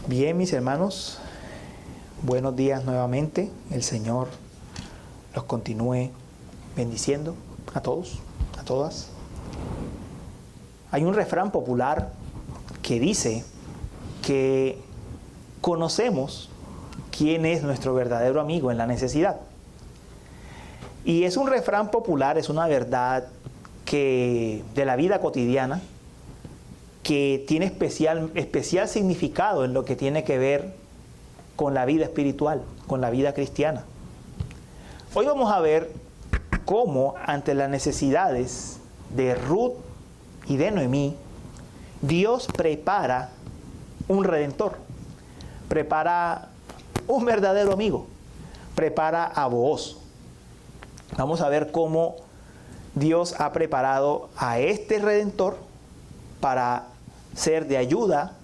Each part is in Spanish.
Bien, mis hermanos, buenos días nuevamente. El Señor los continúe bendiciendo a todos, a todas. Hay un refrán popular que dice que conocemos quién es nuestro verdadero amigo en la necesidad. Y es un refrán popular, es una verdad que de la vida cotidiana, que tiene especial significado en lo que tiene que ver con la vida espiritual, con la vida cristiana. Hoy vamos a ver cómo ante las necesidades de Ruth y de Noemí, Dios prepara un redentor, prepara un verdadero amigo, prepara a Booz. Vamos a ver cómo Dios ha preparado a este redentor para ser de ayuda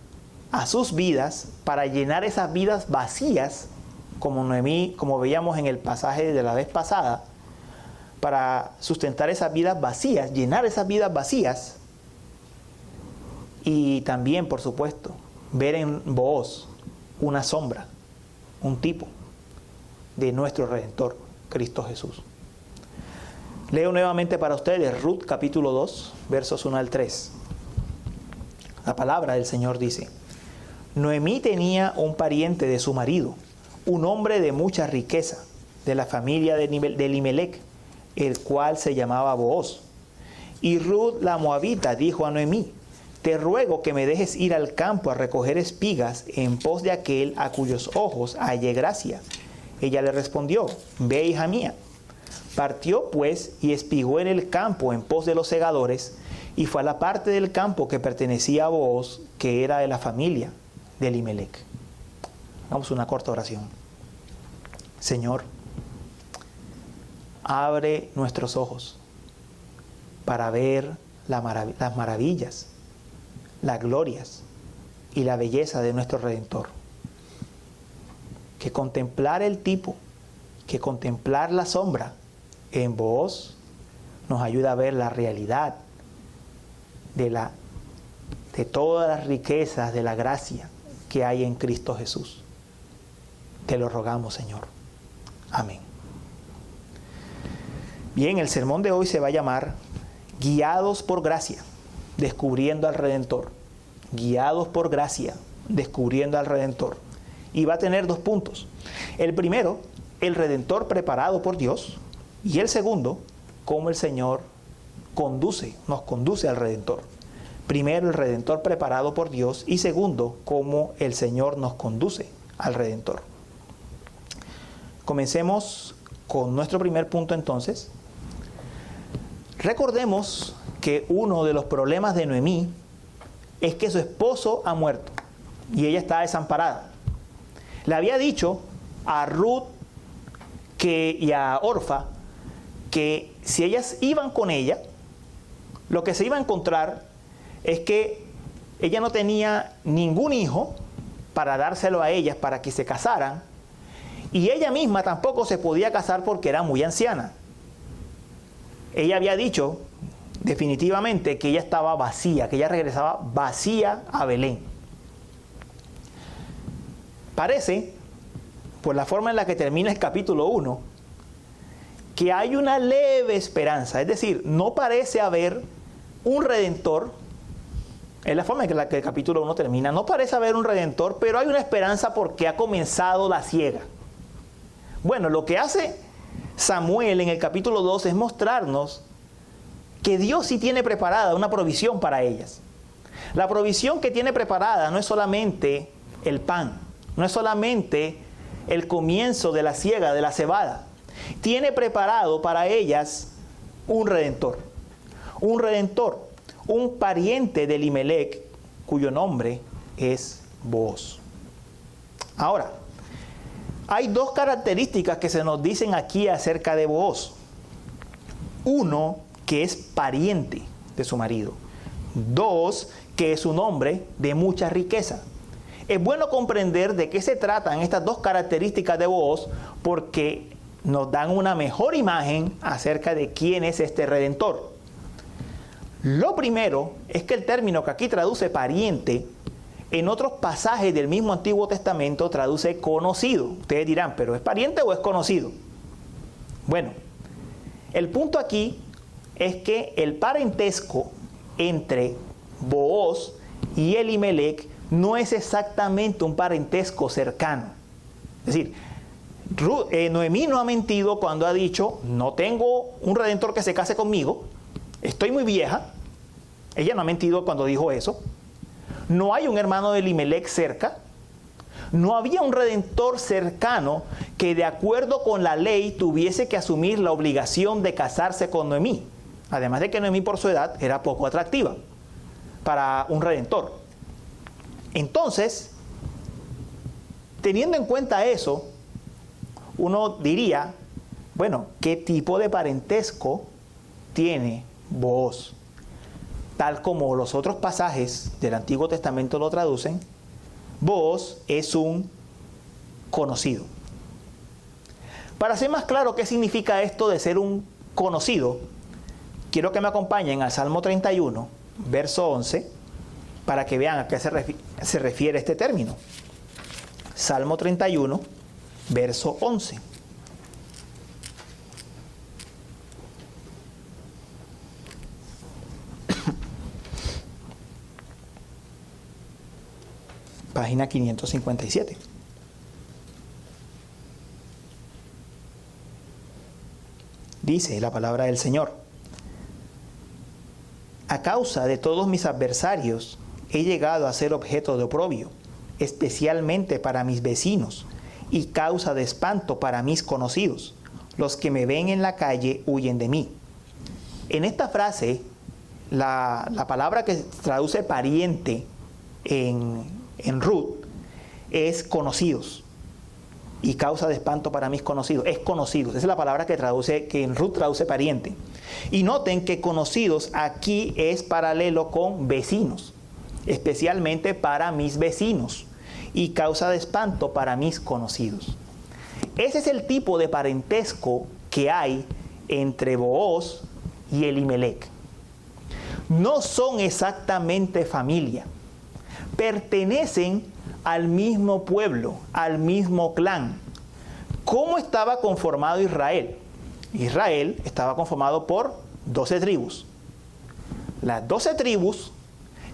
a sus vidas, para llenar esas vidas vacías, como Noemí, como veíamos en el pasaje de la vez pasada, para sustentar esas vidas vacías, llenar esas vidas vacías, y también, por supuesto, ver en Booz una sombra, un tipo de nuestro Redentor, Cristo Jesús. Leo nuevamente para ustedes Ruth capítulo 2, versos 1 al 3. La palabra del Señor dice: Noemí tenía un pariente de su marido, un hombre de mucha riqueza, de la familia de Elimelec, el cual se llamaba Booz. Y Ruth la moabita dijo a Noemí: Te ruego que me dejes ir al campo a recoger espigas en pos de aquel a cuyos ojos hallé gracia. Ella le respondió: Ve, hija mía. Partió pues y espigó en el campo en pos de los segadores, y fue a la parte del campo que pertenecía a Booz, que era de la familia de Elimelec. Vamos a una corta oración. Señor, abre nuestros ojos para ver las maravillas, las glorias y la belleza de nuestro Redentor. Que contemplar el tipo, que contemplar la sombra en Booz nos ayuda a ver la realidad de todas las riquezas de la gracia que hay en Cristo Jesús. Te lo rogamos, Señor. Amén. Bien, el sermón de hoy se va a llamar Guiados por Gracia, descubriendo al Redentor. Guiados por gracia, descubriendo al Redentor. Y va a tener 2 puntos. El primero, el Redentor preparado por Dios. Y el segundo, cómo el Señor nos conduce al Redentor. Primero, el Redentor preparado por Dios. Y segundo, cómo el Señor nos conduce al Redentor. Comencemos con nuestro primer punto entonces. Recordemos que uno de los problemas de Noemí es que su esposo ha muerto y ella está desamparada. Le había dicho a Ruth y a Orfa que si ellas iban con ella, lo que se iba a encontrar es que ella no tenía ningún hijo para dárselo a ellas para que se casaran, y ella misma tampoco se podía casar porque era muy anciana. Ella había dicho definitivamente que ella estaba vacía, que ella regresaba vacía a Belén. Parece, por la forma en la que termina el capítulo 1, que hay una leve esperanza. Es decir, no parece haber un redentor. Es la forma en la que el capítulo 1 termina. No parece haber un redentor, pero hay una esperanza porque ha comenzado la siega. Bueno, lo que hace Samuel en el capítulo 2 es mostrarnos que Dios sí tiene preparada una provisión para ellas. La provisión que tiene preparada no es solamente el pan, no es solamente el comienzo de la siega de la cebada. Tiene preparado para ellas un redentor, un pariente de Elimelec, cuyo nombre es Booz. Ahora, hay 2 características que se nos dicen aquí acerca de Booz. Uno, que es pariente de su marido. 2, que es un hombre de mucha riqueza. Es bueno comprender de qué se tratan estas 2 características de Booz, porque nos dan una mejor imagen acerca de quién es este Redentor. Lo primero es que el término que aquí traduce pariente en otros pasajes del mismo Antiguo Testamento traduce conocido. Ustedes dirán, ¿pero es pariente o es conocido? Bueno, el punto aquí es que el parentesco entre Booz y Elimelec no es exactamente un parentesco cercano. Es decir, Noemí no ha mentido cuando ha dicho, no tengo un redentor que se case conmigo, estoy muy vieja. Ella no ha mentido cuando dijo eso. No hay un hermano de Elimelec cerca. No había un redentor cercano que de acuerdo con la ley tuviese que asumir la obligación de casarse con Noemí. Además de que Noemí por su edad era poco atractiva para un redentor. Entonces, teniendo en cuenta eso, uno diría, bueno, ¿qué tipo de parentesco tiene Booz? Tal como los otros pasajes del Antiguo Testamento lo traducen, Booz es un conocido. Para ser más claro qué significa esto de ser un conocido, quiero que me acompañen al Salmo 31, verso 11, para que vean a qué se refiere este término. Salmo 31, verso 11. Página 557. Dice la palabra del Señor: a causa de todos mis adversarios he llegado a ser objeto de oprobio, especialmente para mis vecinos, y causa de espanto para mis conocidos. Los que me ven en la calle huyen de mí. En esta frase, la palabra que traduce pariente en Ruth es conocidos, y causa de espanto para mis conocidos, es conocidos. Esa es la palabra que en Ruth traduce pariente. Y noten que conocidos aquí es paralelo con vecinos, especialmente para mis vecinos, y causa de espanto para mis conocidos. Ese es el tipo de parentesco que hay entre Booz y Elimelec. No son exactamente familia, pertenecen al mismo pueblo, al mismo clan. ¿Cómo estaba conformado Israel? Israel estaba conformado por 12 tribus. Las 12 tribus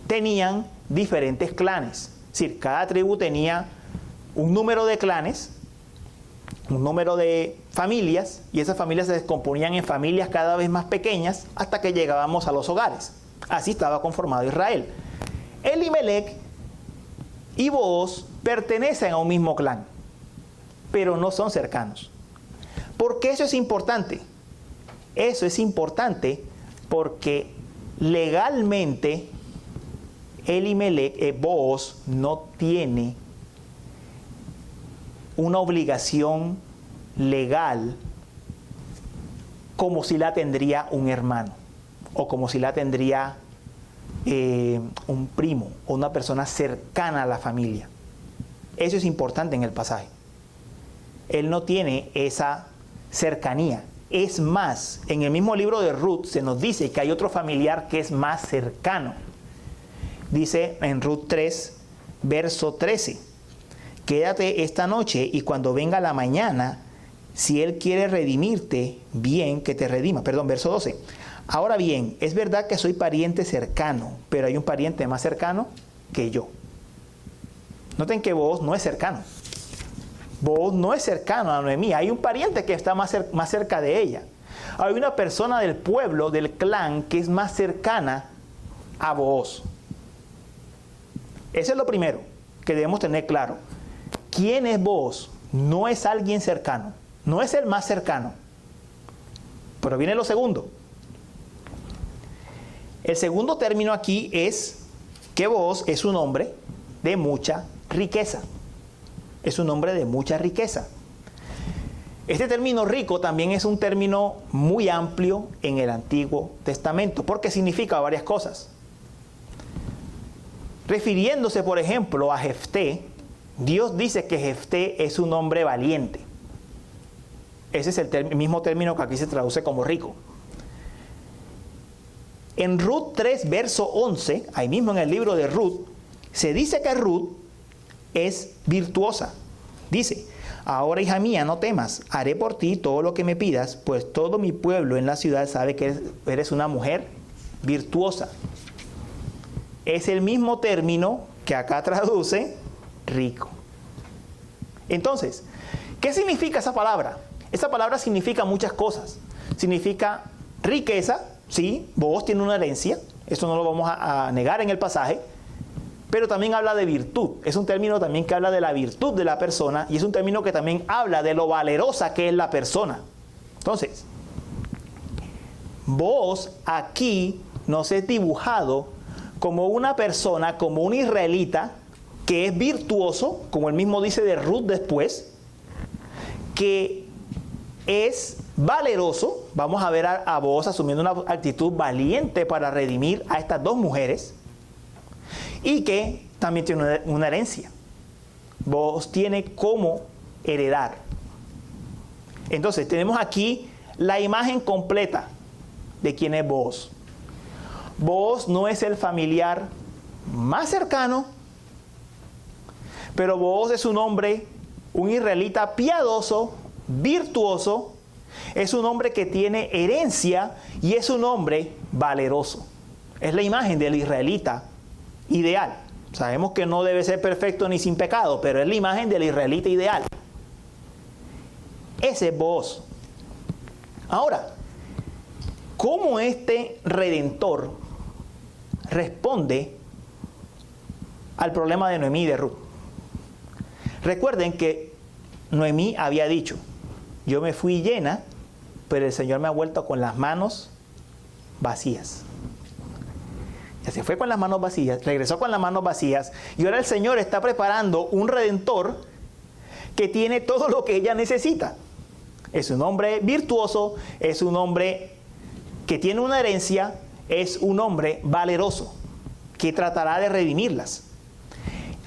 tenían diferentes clanes. Es decir, cada tribu tenía un número de clanes, un número de familias, y esas familias se descomponían en familias cada vez más pequeñas hasta que llegábamos a los hogares. Así estaba conformado Israel. Elimelec y Booz pertenecen a un mismo clan, pero no son cercanos. ¿Por qué eso es importante? Eso es importante porque legalmente Booz no tiene una obligación legal como si la tendría un hermano, o como si la tendría un primo o una persona cercana a la familia. Eso es importante en el pasaje. Él no tiene esa cercanía. Es más, en el mismo libro de Ruth se nos dice que hay otro familiar que es más cercano. Dice en Ruth 3, verso 13: quédate esta noche y cuando venga la mañana, si él quiere redimirte, bien que te redima. Perdón, verso 12. Ahora bien, es verdad que soy pariente cercano, pero hay un pariente más cercano que yo. Noten que Booz no es cercano. Booz no es cercano a Noemí. Hay un pariente que está más cerca de ella. Hay una persona del pueblo, del clan, que es más cercana a Booz. Eso es lo primero que debemos tener claro. ¿Quién es Booz? No es alguien cercano. No es el más cercano. Pero viene lo segundo. El segundo término aquí es que Booz es un hombre de mucha riqueza. Es un hombre de mucha riqueza. Este término rico también es un término muy amplio en el Antiguo Testamento, porque significa varias cosas. Refiriéndose, por ejemplo, a Jefté, Dios dice que Jefté es un hombre valiente. Ese es el mismo término que aquí se traduce como rico. En Ruth 3, verso 11, ahí mismo en el libro de Ruth, Se dice que Ruth es virtuosa. Dice, ahora hija mía, no temas, haré por ti todo lo que me pidas, pues todo mi pueblo en la ciudad sabe que eres una mujer virtuosa. Es el mismo término que acá traduce rico. Entonces, ¿qué significa esa palabra? Esa palabra significa muchas cosas. Significa riqueza, sí, Booz tiene una herencia, eso no lo vamos a negar en el pasaje, pero también habla de virtud. Es un término también que habla de la virtud de la persona y es un término que también habla de lo valerosa que es la persona. Entonces, Booz aquí nos es dibujado como una persona, como un israelita que es virtuoso, como él mismo dice de Ruth después, que es valeroso. Vamos a ver a Booz asumiendo una actitud valiente para redimir a estas dos mujeres y que también tiene una herencia. Booz tiene cómo heredar. Entonces tenemos aquí la imagen completa de quién es Booz. Booz no es el familiar más cercano, pero Booz es un hombre, un israelita piadoso, virtuoso, es un hombre que tiene herencia y es un hombre valeroso. Es la imagen del israelita ideal. Sabemos que no debe ser perfecto ni sin pecado, pero es la imagen del israelita ideal. Ese es Booz. Ahora, ¿cómo este redentor responde al problema de Noemí y de Ruth? Recuerden que Noemí había dicho, yo me fui llena, pero el Señor me ha vuelto con las manos vacías. Ya se fue con las manos vacías, regresó con las manos vacías, y ahora el Señor está preparando un redentor que tiene todo lo que ella necesita. Es un hombre virtuoso, es un hombre que tiene una herencia, es un hombre valeroso, que tratará de redimirlas.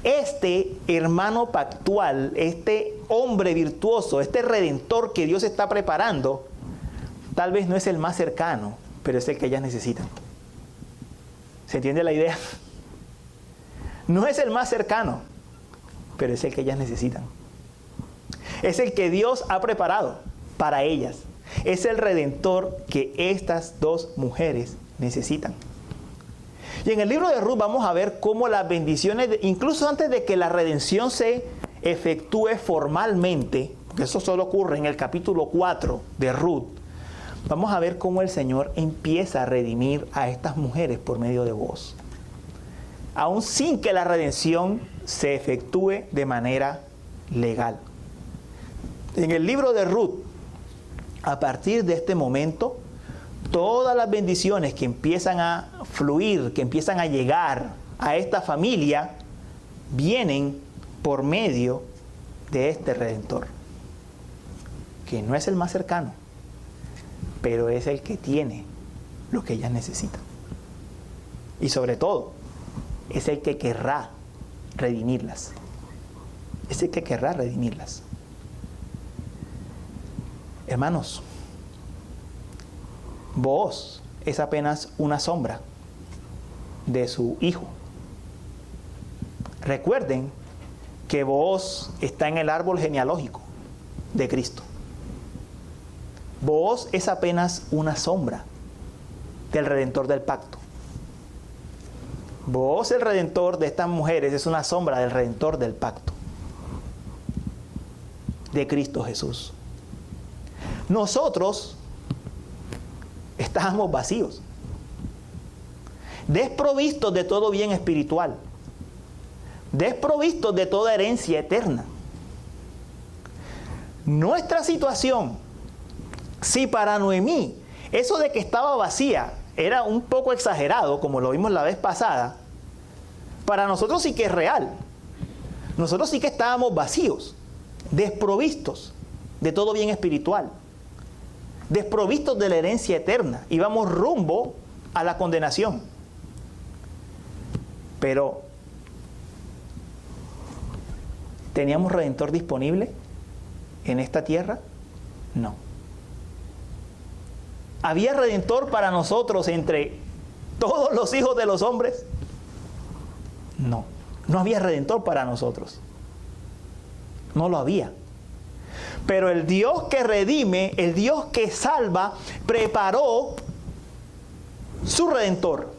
Este hermano pactual, este hombre virtuoso, este redentor que Dios está preparando, tal vez no es el más cercano, pero es el que ellas necesitan. ¿Se entiende la idea? No es el más cercano, pero es el que ellas necesitan. Es el que Dios ha preparado para ellas. Es el redentor que estas dos mujeres necesitan. Y en el libro de Ruth vamos a ver cómo las bendiciones, incluso antes de que la redención se efectúe formalmente, porque eso solo ocurre en el capítulo 4 de Ruth, vamos a ver cómo el Señor empieza a redimir a estas mujeres por medio de Booz, aún sin que la redención se efectúe de manera legal. En el libro de Ruth, a partir de este momento, todas las bendiciones que empiezan a fluir, que empiezan a llegar a esta familia, vienen por medio de este Redentor, que no es el más cercano, pero es el que tiene lo que ellas necesitan. Y sobre todo, es el que querrá redimirlas. Es el que querrá redimirlas. Hermanos, Booz es apenas una sombra de su hijo. Recuerden que Booz está en el árbol genealógico de Cristo. Booz es apenas una sombra del Redentor del pacto. Booz, el Redentor de estas mujeres, es una sombra del Redentor del pacto, de Cristo Jesús. Nosotros estábamos vacíos, desprovistos de todo bien espiritual, desprovistos de toda herencia eterna. Nuestra situación, si para Noemí eso de que estaba vacía era un poco exagerado, como lo vimos la vez pasada, para nosotros sí que es real. Nosotros sí que estábamos vacíos, desprovistos de todo bien espiritual, desprovistos de la herencia eterna, íbamos rumbo a la condenación. Pero, ¿teníamos Redentor disponible en esta tierra? No. ¿Había Redentor para nosotros entre todos los hijos de los hombres? No. No había redentor para nosotros. No lo había. Pero el Dios que redime, el Dios que salva, preparó su redentor.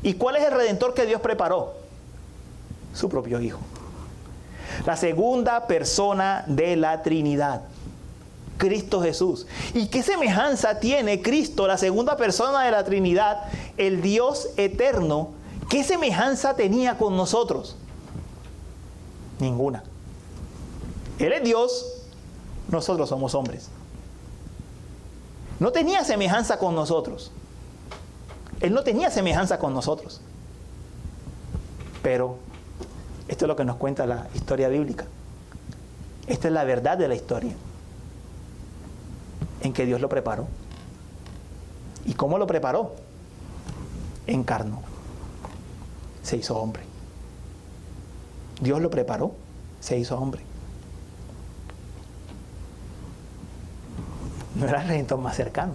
¿Y cuál es el redentor que Dios preparó? Su propio Hijo. La segunda persona de la Trinidad, Cristo Jesús. ¿Y qué semejanza tiene Cristo, la segunda persona de la Trinidad, el Dios eterno? ¿Qué semejanza tenía con nosotros? Ninguna. Él es Dios, nosotros somos hombres. No tenía semejanza con nosotros. Él no tenía semejanza con nosotros. Pero esto es lo que nos cuenta la historia bíblica. Esta es la verdad de la historia. En que Dios lo preparó. ¿Y cómo lo preparó? Encarnó. Se hizo hombre. Dios lo preparó, se hizo hombre. No era el redentor más cercano.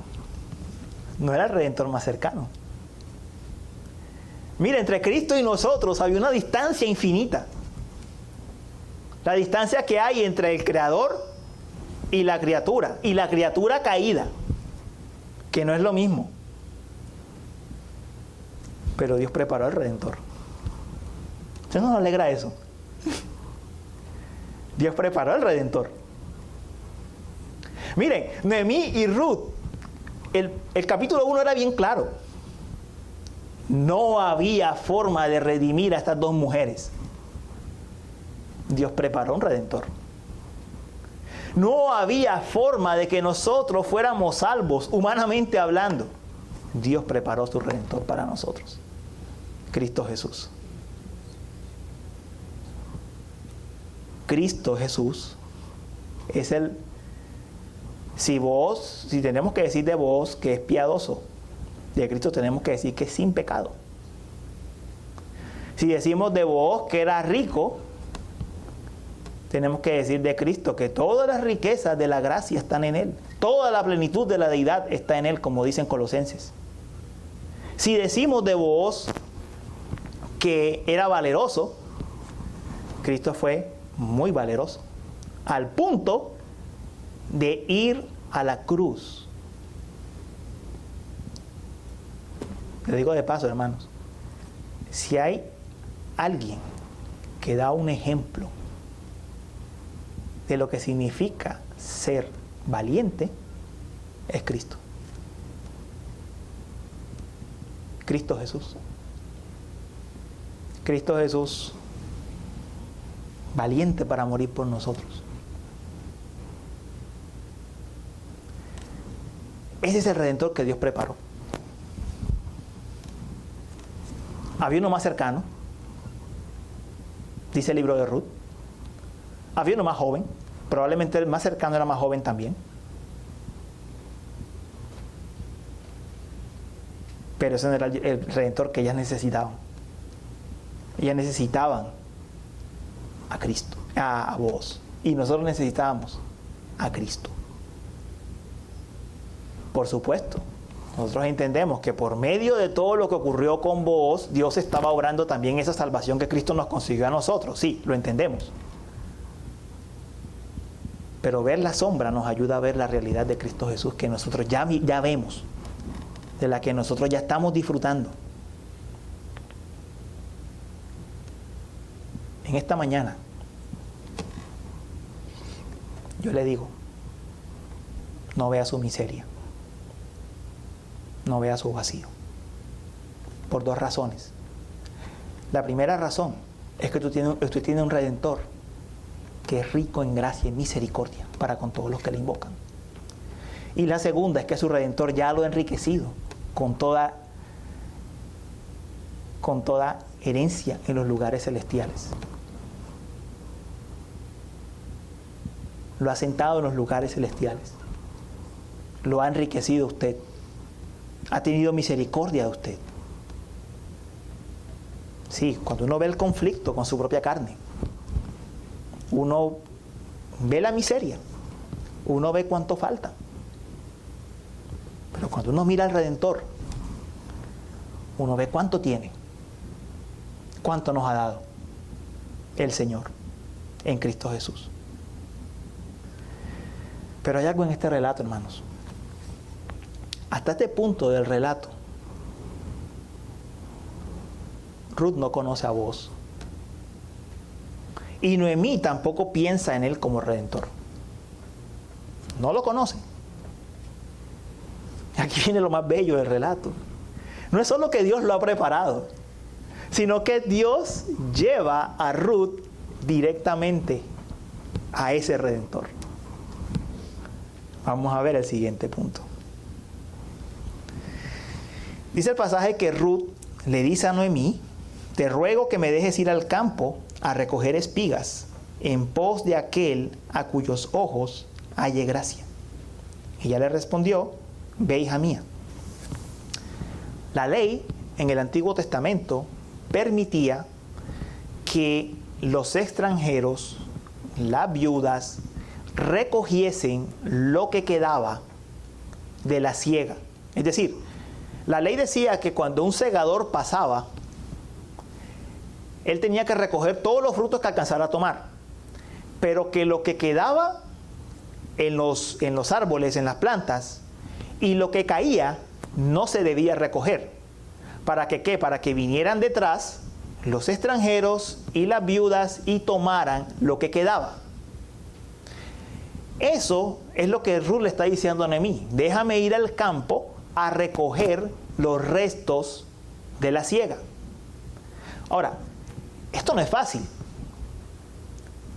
No era el redentor más cercano. Mira, entre Cristo y nosotros había una distancia infinita. La distancia que hay entre el Creador y la criatura caída, que no es lo mismo. Pero Dios preparó al Redentor. ¿Usted no nos alegra eso? Dios preparó al Redentor. Miren, Noemí y Ruth, el capítulo 1 era bien claro. No había forma de redimir a estas dos mujeres. Dios preparó un Redentor. No había forma de que nosotros fuéramos salvos, humanamente hablando. Dios preparó su Redentor para nosotros. Cristo Jesús. Cristo Jesús es el... Si tenemos que decir de vos que es piadoso, de Cristo tenemos que decir que es sin pecado. Si decimos de vos que era rico, tenemos que decir de Cristo que todas las riquezas de la gracia están en Él. Toda la plenitud de la deidad está en Él, como dicen Colosenses. Si decimos de vos que era valeroso, Cristo fue muy valeroso, al punto de ir a la cruz. Le digo de paso, hermanos, si hay alguien que da un ejemplo de lo que significa ser valiente, es Cristo. Cristo Jesús. Cristo Jesús, valiente para morir por nosotros. Ese es el Redentor que Dios preparó. Había uno más cercano, dice el libro de Ruth. Había uno más joven, probablemente el más cercano era más joven también. Pero ese no era el Redentor que ellas necesitaban. Ellas necesitaban a Cristo, a vos. Y nosotros necesitábamos a Cristo. Por supuesto, nosotros entendemos que por medio de todo lo que ocurrió con vos, Dios estaba obrando también esa salvación que Cristo nos consiguió a nosotros. Sí, lo entendemos. Pero ver la sombra nos ayuda a ver la realidad de Cristo Jesús que nosotros ya vemos, de la que nosotros ya estamos disfrutando. En esta mañana, yo le digo, no vea su miseria, no vea su vacío, por dos razones. La primera razón es que usted tiene un Redentor que es rico en gracia y misericordia para con todos los que le invocan. Y la segunda es que su Redentor ya lo ha enriquecido con toda herencia en los lugares celestiales. Lo ha sentado en los lugares celestiales. Lo ha enriquecido usted. Ha tenido misericordia de usted. Sí, cuando uno ve el conflicto con su propia carne, uno ve la miseria, uno ve cuánto falta. Pero cuando uno mira al Redentor, uno ve cuánto tiene, cuánto nos ha dado. el Señor en Cristo Jesús. Pero hay algo en este relato, hermanos. Hasta este punto del relato, Ruth no conoce a Booz. Y Noemí tampoco piensa en él como redentor. No lo conoce. Aquí viene lo más bello del relato. No es solo que Dios lo ha preparado, sino que Dios lleva a Ruth directamente a ese redentor. Vamos a ver el siguiente punto. Dice el pasaje que Ruth le dice a Noemí: te ruego que me dejes ir al campo a recoger espigas en pos de aquel a cuyos ojos halle gracia. Ella le respondió: ve, hija mía. La ley en el Antiguo Testamento permitía que los extranjeros, las viudas, recogiesen lo que quedaba de la siega. Es decir, la ley decía que cuando un segador pasaba, él tenía que recoger todos los frutos que alcanzara a tomar, pero que lo que quedaba en los árboles, en las plantas, y lo que caía, no se debía recoger. ¿Para que qué? Para que vinieran detrás los extranjeros y las viudas y tomaran lo que quedaba. Eso es lo que Ruth le está diciendo a Noemí: déjame ir al campo a recoger los restos de la siega. Ahora, esto no es fácil,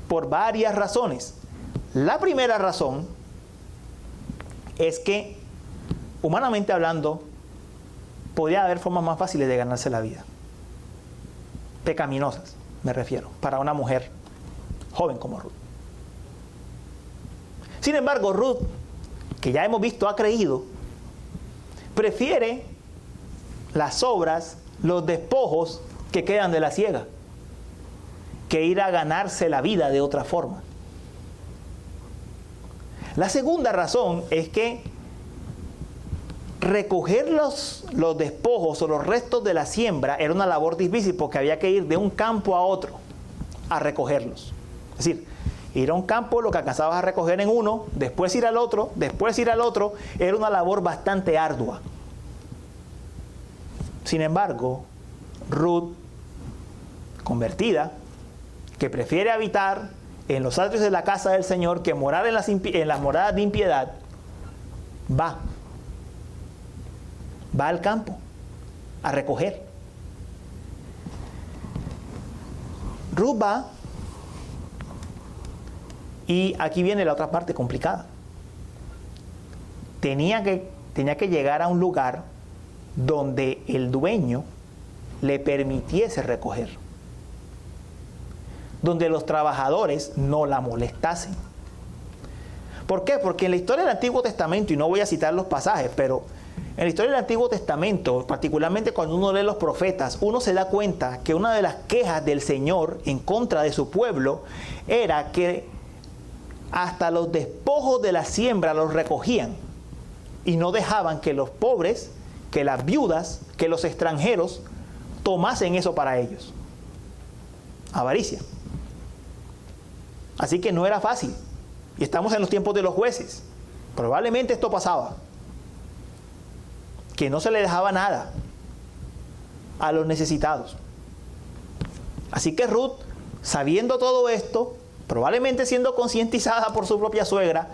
por varias razones. La primera razón es que, humanamente hablando, podía haber formas más fáciles de ganarse la vida. Pecaminosas, me refiero, para una mujer joven como Ruth. Sin embargo, Ruth, que ya hemos visto ha creído, prefiere las sobras, los despojos que quedan de la siega, que ir a ganarse la vida de otra forma. La segunda razón es que recoger los despojos o los restos de la siembra era una labor difícil, porque había que ir de un campo a otro a recogerlos. Es decir, ir a un campo, lo que alcanzabas a recoger en uno, después ir al otro, era una labor bastante ardua. Sin embargo, Ruth, convertida, que prefiere habitar en los atrios de la casa del Señor que morar en las moradas de impiedad, va al campo a recoger. Ruth va, y aquí viene la otra parte complicada. Tenía que llegar a un lugar donde el dueño le permitiese recoger, donde los trabajadores no la molestasen. ¿Por qué? Porque en la historia del Antiguo Testamento, y no voy a citar los pasajes, pero en la historia del Antiguo Testamento, particularmente cuando uno lee los profetas, uno se da cuenta que una de las quejas del Señor en contra de su pueblo era que hasta los despojos de la siembra los recogían y no dejaban que los pobres, que las viudas, que los extranjeros tomasen eso para ellos. Avaricia. Así que no era fácil. Y estamos en los tiempos de los jueces. Probablemente esto pasaba, que no se le dejaba nada a los necesitados. Así que Ruth, sabiendo todo esto, probablemente siendo concientizada por su propia suegra,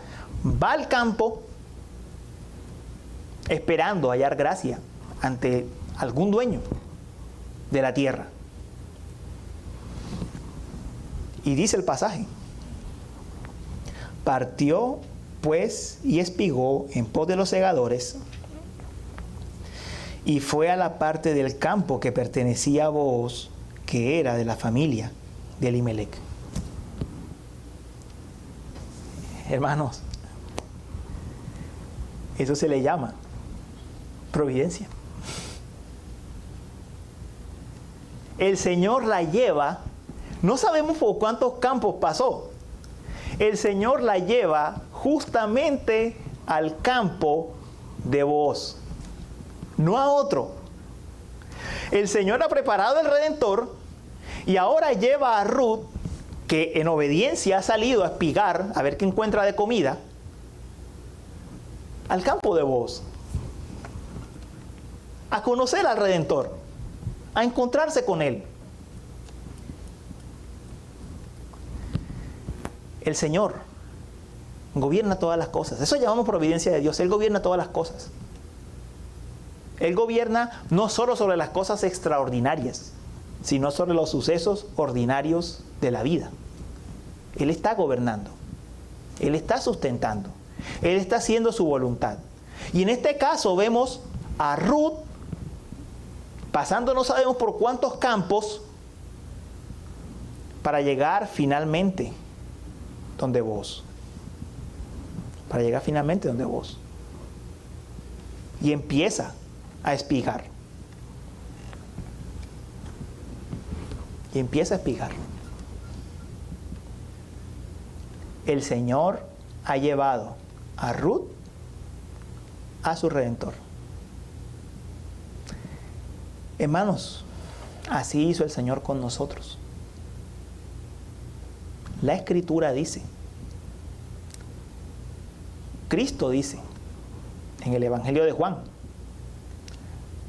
va al campo esperando hallar gracia ante algún dueño de la tierra. Y dice el pasaje: partió pues y espigó en pos de los segadores, y fue a la parte del campo que pertenecía a Booz, que era de la familia de Elimelec. Hermanos, eso se le llama providencia. El Señor la lleva, no sabemos por cuántos campos pasó. El Señor la lleva justamente al campo de Booz, no a otro. El Señor ha preparado el Redentor y ahora lleva a Ruth que en obediencia ha salido a espigar, a ver qué encuentra de comida, al campo de Booz, a conocer al Redentor, a encontrarse con Él. El Señor gobierna todas las cosas. Eso llamamos providencia de Dios. Él gobierna todas las cosas. Él gobierna no solo sobre las cosas extraordinarias, sino sobre los sucesos ordinarios de la vida. Él está gobernando. Él está sustentando. Él está haciendo su voluntad. Y en este caso vemos a Ruth pasando no sabemos por cuántos campos para llegar finalmente donde Booz. Para llegar finalmente donde Booz. Y empieza a espigar. Y empieza a espigar. El Señor ha llevado a Ruth a su Redentor. Hermanos, así hizo el Señor con nosotros. La Escritura dice, Cristo dice en el Evangelio de Juan,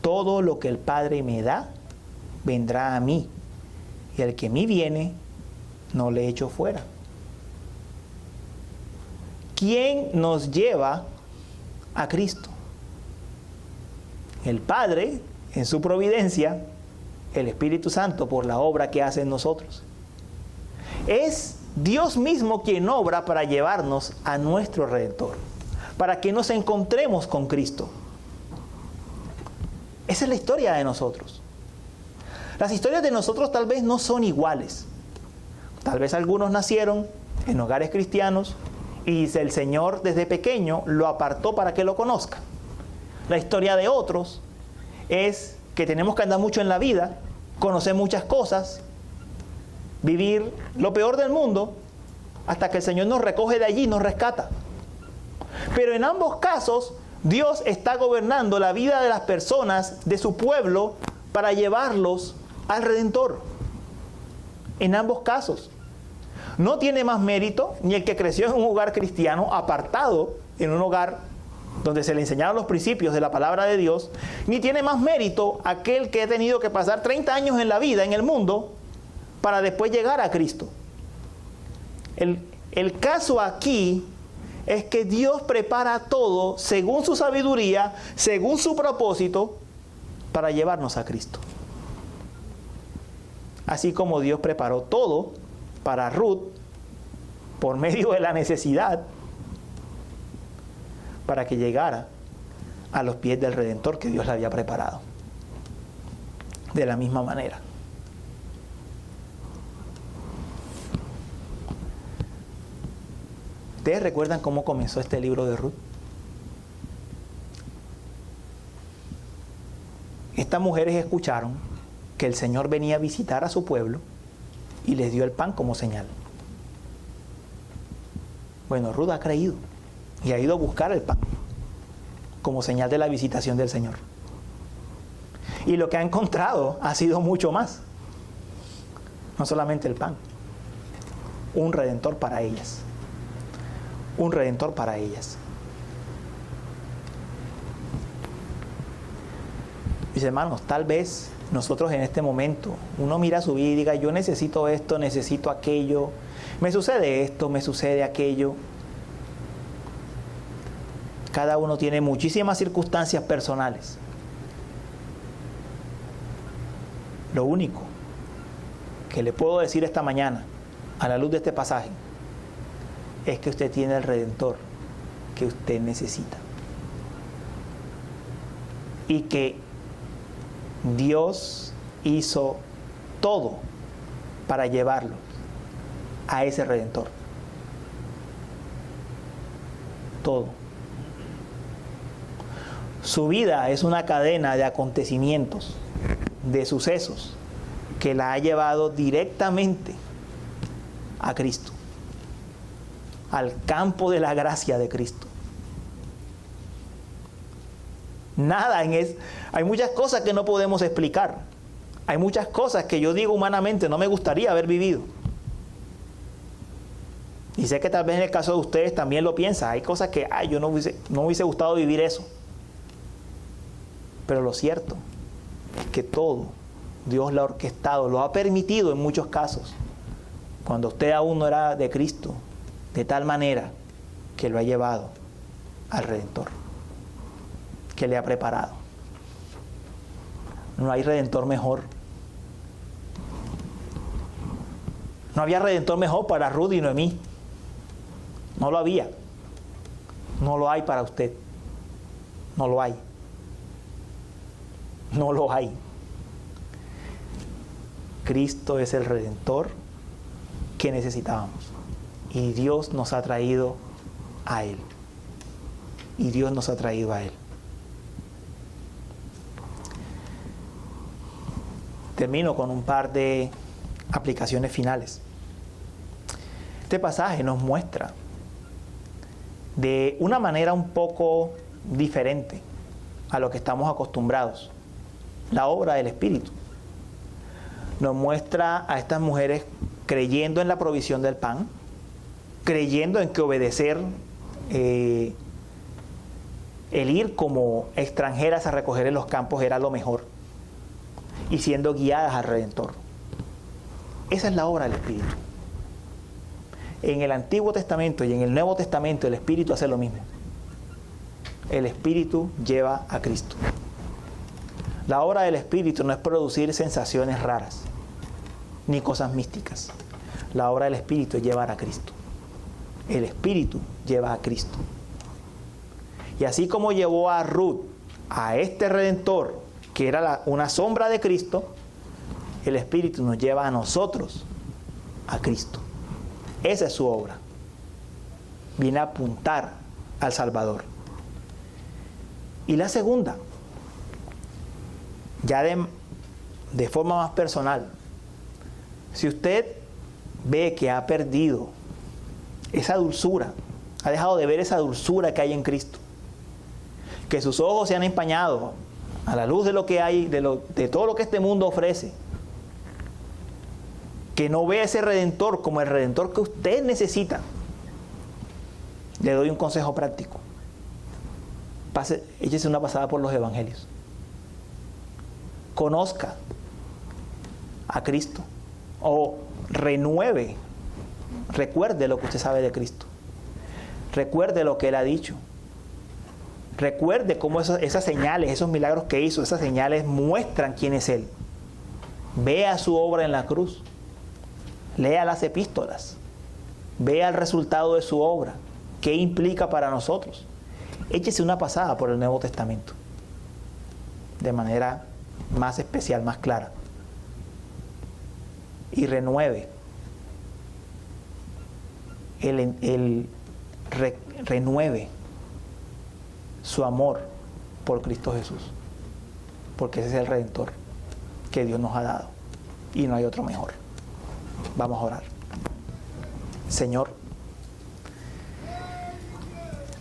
todo lo que el Padre me da, vendrá a mí, y el que a mí viene, no le echo fuera. ¿Quién nos lleva a Cristo? El Padre, en su providencia, el Espíritu Santo por la obra que hace en nosotros. Es Dios mismo quien obra para llevarnos a nuestro Redentor, para que nos encontremos con Cristo. Esa es la historia de nosotros. Las historias de nosotros tal vez no son iguales. Tal vez algunos nacieron en hogares cristianos y el Señor desde pequeño lo apartó para que lo conozcan. La historia de otros es que tenemos que andar mucho en la vida, conocer muchas cosas, vivir lo peor del mundo, hasta que el Señor nos recoge de allí y nos rescata. Pero en ambos casos, Dios está gobernando la vida de las personas, de su pueblo, para llevarlos al Redentor. En ambos casos. No tiene más mérito ni el que creció en un hogar cristiano, apartado en un hogar donde se le enseñaron los principios de la palabra de Dios, ni tiene más mérito aquel que ha tenido que pasar 30 años en la vida, en el mundo, para después llegar a Cristo. El caso aquí es que Dios prepara todo según su sabiduría, según su propósito, para llevarnos a Cristo. Así como Dios preparó todo para Ruth, por medio de la necesidad, para que llegara a los pies del Redentor que Dios le había preparado. De la misma manera. ¿Ustedes recuerdan cómo comenzó este libro de Ruth? Estas mujeres escucharon que el Señor venía a visitar a su pueblo y les dio el pan como señal. Bueno, Ruth ha creído y ha ido a buscar el pan como señal de la visitación del Señor. Y lo que ha encontrado ha sido mucho más. No solamente el pan, un Redentor para ellas. Un Redentor para ellas. Mis hermanos, tal vez nosotros en este momento, uno mira su vida y diga, yo necesito esto, necesito aquello, me sucede esto, me sucede aquello. Cada uno tiene muchísimas circunstancias personales. Lo único que le puedo decir esta mañana, a la luz de este pasaje, es que usted tiene el Redentor que usted necesita. Y que Dios hizo todo para llevarlo a ese Redentor. Todo. Su vida es una cadena de acontecimientos, de sucesos, que la ha llevado directamente a Cristo, al campo de la gracia de Cristo. Nada en eso. Hay muchas cosas que no podemos explicar. Hay muchas cosas que yo digo humanamente no me gustaría haber vivido. Y sé que tal vez en el caso de ustedes también lo piensan. Hay cosas que, yo no hubiese gustado vivir eso. Pero lo cierto es que todo Dios lo ha orquestado, lo ha permitido en muchos casos. Cuando usted aún no era de Cristo, de tal manera que lo ha llevado al Redentor, que le ha preparado. No hay Redentor mejor. No había Redentor mejor para Ruth y Noemí. No lo había. No lo hay para usted. No lo hay. No lo hay. Cristo es el Redentor que necesitábamos. Y Dios nos ha traído a Él. Y Dios nos ha traído a Él. Termino con un par de aplicaciones finales. Este pasaje nos muestra de una manera un poco diferente a lo que estamos acostumbrados la obra del Espíritu. Nos muestra a estas mujeres creyendo en la provisión del pan, creyendo en que obedecer, el ir como extranjeras a recoger en los campos era lo mejor, y siendo guiadas al Redentor. Esa es la obra del Espíritu. En el Antiguo Testamento y en el Nuevo Testamento el Espíritu hace lo mismo. El Espíritu lleva a Cristo. La obra del Espíritu no es producir sensaciones raras, ni cosas místicas. La obra del Espíritu es llevar a Cristo. El Espíritu lleva a Cristo. Y así como llevó a Ruth a este Redentor, que era una sombra de Cristo, el Espíritu nos lleva a nosotros a Cristo. Esa es su obra. Viene a apuntar al Salvador. Y la segunda, ya de forma más personal, si usted ve que ha perdido esa dulzura, ha dejado de ver esa dulzura que hay en Cristo, que sus ojos se han empañado a la luz de lo que hay, de todo lo que este mundo ofrece, que no ve a ese Redentor como el Redentor que usted necesita, le doy un consejo práctico. Échese una pasada por los evangelios. Conozca a Cristo o recuerde lo que usted sabe de Cristo. Recuerde lo que Él ha dicho. Recuerde cómo esas señales, esos milagros que hizo, esas señales muestran quién es Él. Vea su obra en la cruz. Lea las epístolas. Vea el resultado de su obra. ¿Qué implica para nosotros? Échese una pasada por el Nuevo Testamento. De manera más especial, más clara. Y renueve. Renueve su amor por Cristo Jesús. Porque ese es el Redentor que Dios nos ha dado. Y no hay otro mejor. Vamos a orar. Señor,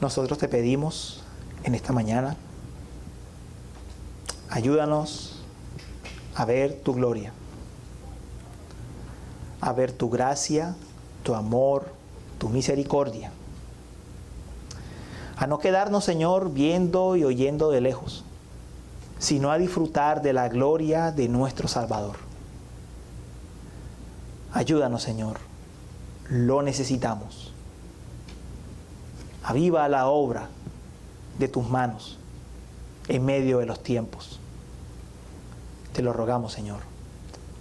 nosotros te pedimos en esta mañana, ayúdanos a ver tu gloria, a ver tu gracia, tu amor, tu misericordia. A no quedarnos, Señor, viendo y oyendo de lejos, sino a disfrutar de la gloria de nuestro Salvador. Ayúdanos, Señor, lo necesitamos. Aviva la obra de tus manos en medio de los tiempos. Te lo rogamos, Señor.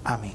Amén.